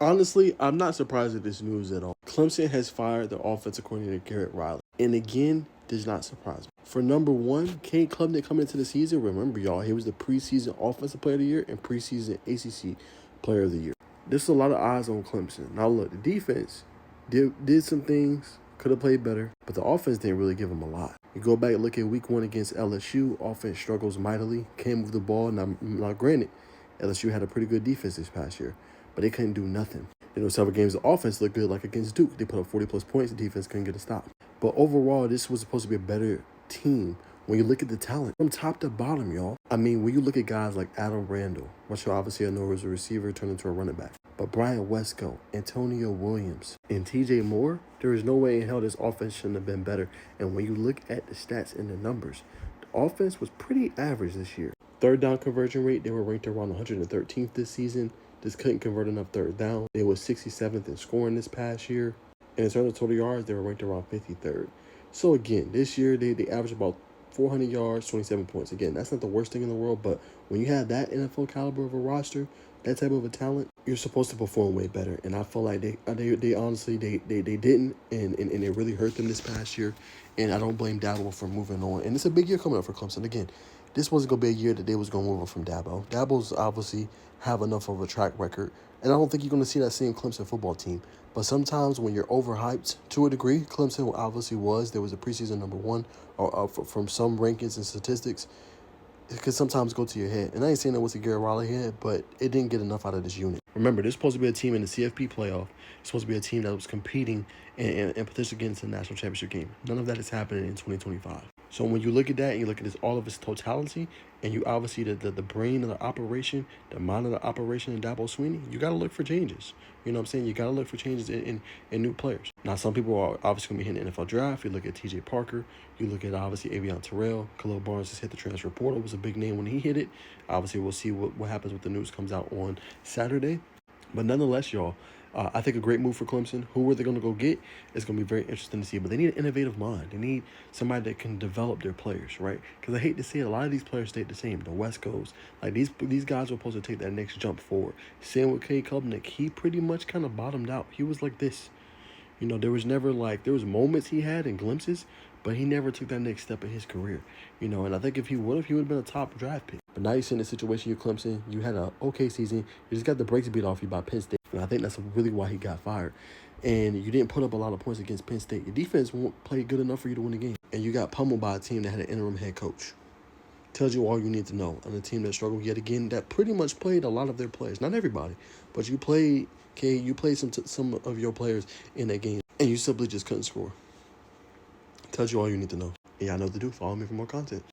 Honestly, I'm not surprised at this news at all. Clemson has fired the offensive coordinator Garrett Riley. And again, does not surprise me. For number one, Cade Klubnik coming into the season, remember y'all, he was the preseason offensive player of the year and preseason ACC player of the year. There's a lot of eyes on Clemson. Now look, the defense did some things, could have played better, but the offense didn't really give them a lot. You go back and look at week one against LSU, offense struggles mightily, can't move the ball. Now granted, LSU had a pretty good defense this past year, but they couldn't do nothing. You know, several games the offense looked good, like against Duke. They put up 40-plus points. The defense couldn't get a stop. But overall, this was supposed to be a better team when you look at the talent from top to bottom, y'all. I mean, when you look at guys like Adam Randall, which obviously I know was a receiver turned into a running back, but Brian Wesco, Antonio Williams, and TJ Moore, there is no way in hell this offense shouldn't have been better. And when you look at the stats and the numbers, the offense was pretty average this year. Third down conversion rate, they were ranked around 113th this season. Just couldn't convert enough third down. They was 67th in scoring this past year. And in terms of total yards, they were ranked around 53rd. So again, this year they averaged about 400 yards, 27 points. Again, that's not the worst thing in the world, but when you have that NFL caliber of a roster, that type of a talent, you're supposed to perform way better. And I feel like they honestly didn't, and it really hurt them this past year. And I don't blame Dabo for moving on. And it's a big year coming up for Clemson. Again, this wasn't going to be a year that they was going to move on from Dabo. Dabo's obviously have enough of a track record. And I don't think you're going to see that same Clemson football team. But sometimes when you're overhyped to a degree, Clemson obviously was. There was a preseason number one from some rankings and statistics. It could sometimes go to your head. And I ain't saying that was a Garrett Riley head, but it didn't get enough out of this unit. Remember, this is supposed to be a team in the CFP playoff. It's supposed to be a team that was competing and potentially getting to the national championship game. None of that is happening in 2025. So when you look at that and you look at this all of its totality, and you obviously the brain of the operation, the mind of the operation in Dabo Swinney, you got to look for changes. You know what I'm saying? You got to look for changes in new players. Now, some people are obviously going to be hitting the NFL draft. You look at TJ Parker. You look at obviously Avion Terrell. Khalil Barnes just hit the transfer portal. It was a big name when he hit it. Obviously, we'll see what happens with the news comes out on Saturday. But nonetheless, y'all, I think a great move for Clemson. Who are they going to go get? It's going to be very interesting to see. But they need an innovative mind. They need somebody that can develop their players, right? Because I hate to see it, a lot of these players stayed the same. The West Coast, like these guys were supposed to take that next jump forward. Same with Cade Klubnik. He pretty much kind of bottomed out. He was like this. You know, there was moments he had and glimpses, but he never took that next step in his career. You know, and I think if he would have been a top draft pick. But now you're in a situation, you're Clemson. You had an okay season. You just got the brakes beat off you by Penn State. And I think that's really why he got fired. And you didn't put up a lot of points against Penn State. Your defense won't play good enough for you to win the game. And you got pummeled by a team that had an interim head coach. Tells you all you need to know. And a team that struggled yet again, that pretty much played a lot of their players. Not everybody, but you played some of your players in that game. And you simply just couldn't score. Tells you all you need to know. And y'all know what to do. Follow me for more content.